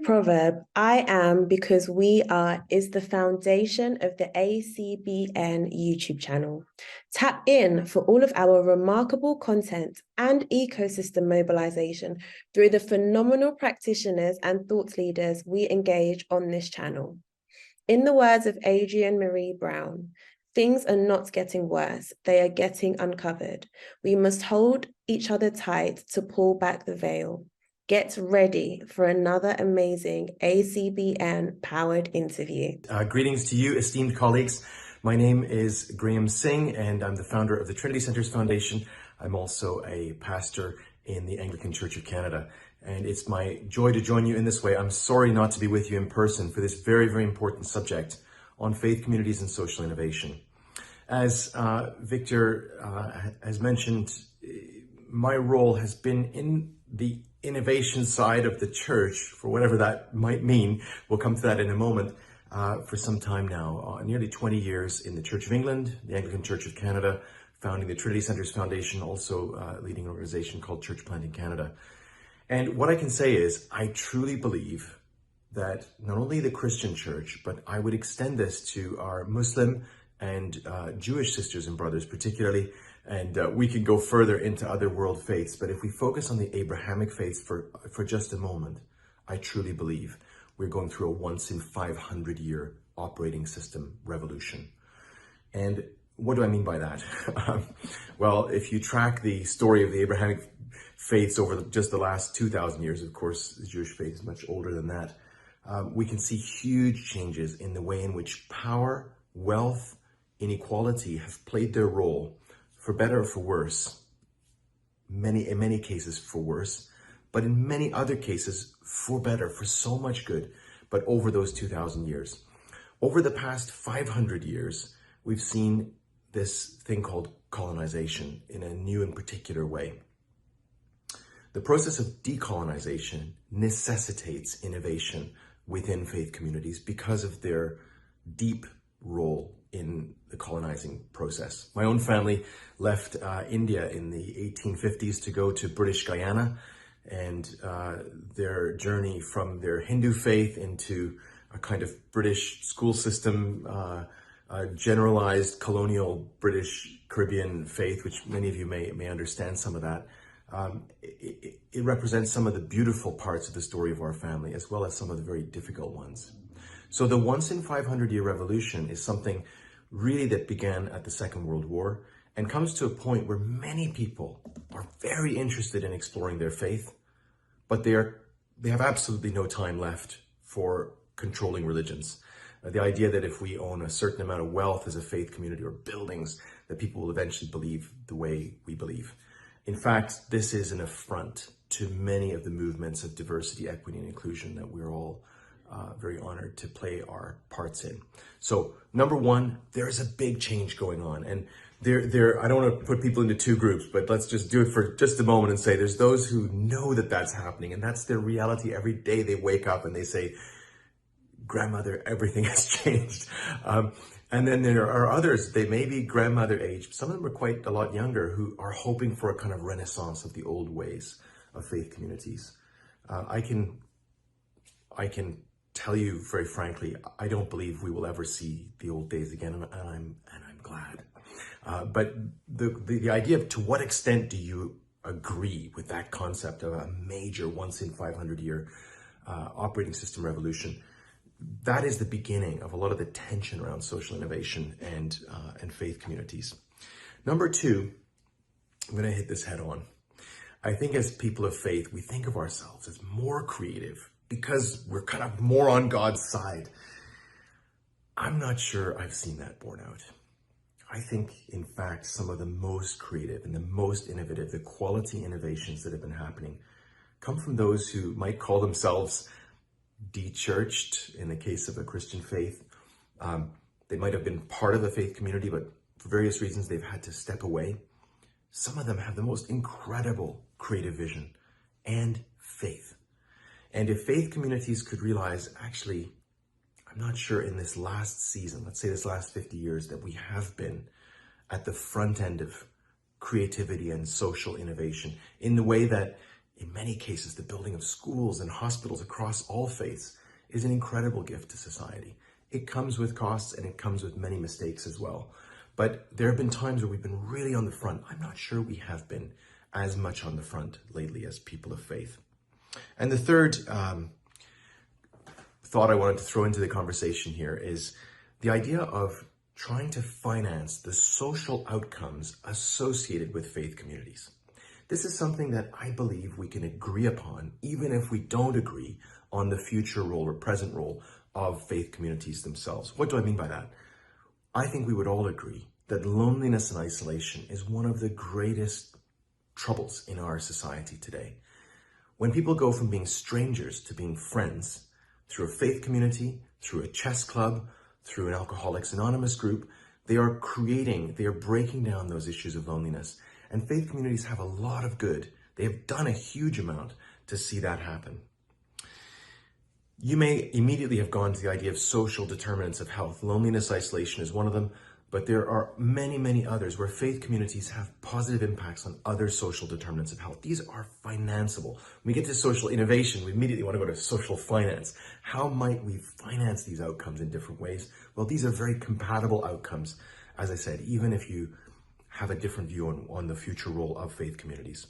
Greek proverb, I am because we are, is the foundation of the ACBN YouTube channel. Tap in for all of our remarkable content and ecosystem mobilization through the phenomenal practitioners and thought leaders we engage on this channel. In the words of Adrienne Marie Brown, things are not getting worse, they are getting uncovered. We must hold each other tight to pull back the veil. Get ready for another amazing ACBN-powered interview. Greetings to you, esteemed colleagues. My name is Graham Singh, and I'm the founder of the Trinity Centres Foundation. I'm also a pastor in the Anglican Church of Canada, and it's my joy to join you in this way. I'm sorry not to be with you in person for this very, very important subject on faith communities and social innovation. As Victor has mentioned, my role has been in the innovation side of the church, for whatever that might mean. We'll come to that in a moment. For some time now, nearly 20 years in the Church of England, the Anglican Church of Canada, founding the Trinity Centres Foundation, also leading an organization called Church Planting Canada. And what I can say is, I truly believe that not only the Christian church, but I would extend this to our Muslim and Jewish sisters and brothers particularly, and we can go further into other world faiths, but if we focus on the Abrahamic faiths for just a moment, I truly believe we're going through a once in 500 year operating system revolution. And what do I mean by that? Well, if you track the story of the Abrahamic faiths over just the last 2,000 years, of course, the Jewish faith is much older than that, we can see huge changes in the way in which power, wealth, inequality have played their role, for better or for worse, in many cases for worse, but in many other cases for better, for so much good, but over those 2,000 years. Over the past 500 years, we've seen this thing called colonization in a new and particular way. The process of decolonization necessitates innovation within faith communities because of their deep role in the colonizing process. My own family left India in the 1850s to go to British Guyana, and their journey from their Hindu faith into a kind of British school system, generalized colonial British Caribbean faith, which many of you may understand some of that. It represents some of the beautiful parts of the story of our family, as well as some of the very difficult ones. So the once in 500 year revolution is something really that began at the Second World War and comes to a point where many people are very interested in exploring their faith, but they have absolutely no time left for controlling religions. The idea that if we own a certain amount of wealth as a faith community or buildings, that people will eventually believe the way we believe. In fact, this is an affront to many of the movements of diversity, equity, and inclusion that we're all very honored to play our parts in. So number one, there is a big change going on. And I don't want to put people into two groups, but let's just do it for just a moment and say there's those who know that that's happening and that's their reality. Every day they wake up and they say, grandmother, everything has changed. And then there are others, they may be grandmother age. Some of them are quite a lot younger who are hoping for a kind of renaissance of the old ways of faith communities. I can tell you very frankly, I don't believe we will ever see the old days again, and I'm glad. But the idea of to what extent do you agree with that concept of a major once in 500 year operating system revolution? That is the beginning of a lot of the tension around social innovation and faith communities. Number two, I'm going to hit this head on. I think as people of faith, we think of ourselves as more creative because we're kind of more on God's side. I'm not sure I've seen that borne out. I think, in fact, some of the most creative and the most innovative, the quality innovations that have been happening come from those who might call themselves de-churched in the case of a Christian faith. They might have been part of a faith community, but for various reasons, they've had to step away. Some of them have the most incredible creative vision and faith. And if faith communities could realize, actually, I'm not sure in this last season, let's say this last 50 years, that we have been at the front end of creativity and social innovation in the way that in many cases, the building of schools and hospitals across all faiths is an incredible gift to society. It comes with costs and it comes with many mistakes as well. But there have been times where we've been really on the front. I'm not sure we have been as much on the front lately as people of faith. And the third thought I wanted to throw into the conversation here is the idea of trying to finance the social outcomes associated with faith communities. This is something that I believe we can agree upon, even if we don't agree on the future role or present role of faith communities themselves. What do I mean by that? I think we would all agree that loneliness and isolation is one of the greatest troubles in our society today. When people go from being strangers to being friends through a faith community, through a chess club, through an Alcoholics Anonymous group, they are breaking down those issues of loneliness. And faith communities have a lot of good. They have done a huge amount to see that happen. You may immediately have gone to the idea of social determinants of health. Loneliness, isolation is one of them, but there are many, many others where faith communities have positive impacts on other social determinants of health. These are financeable. When we get to social innovation, we immediately want to go to social finance. How might we finance these outcomes in different ways? Well, these are very compatible outcomes, as I said, even if you have a different view on the future role of faith communities.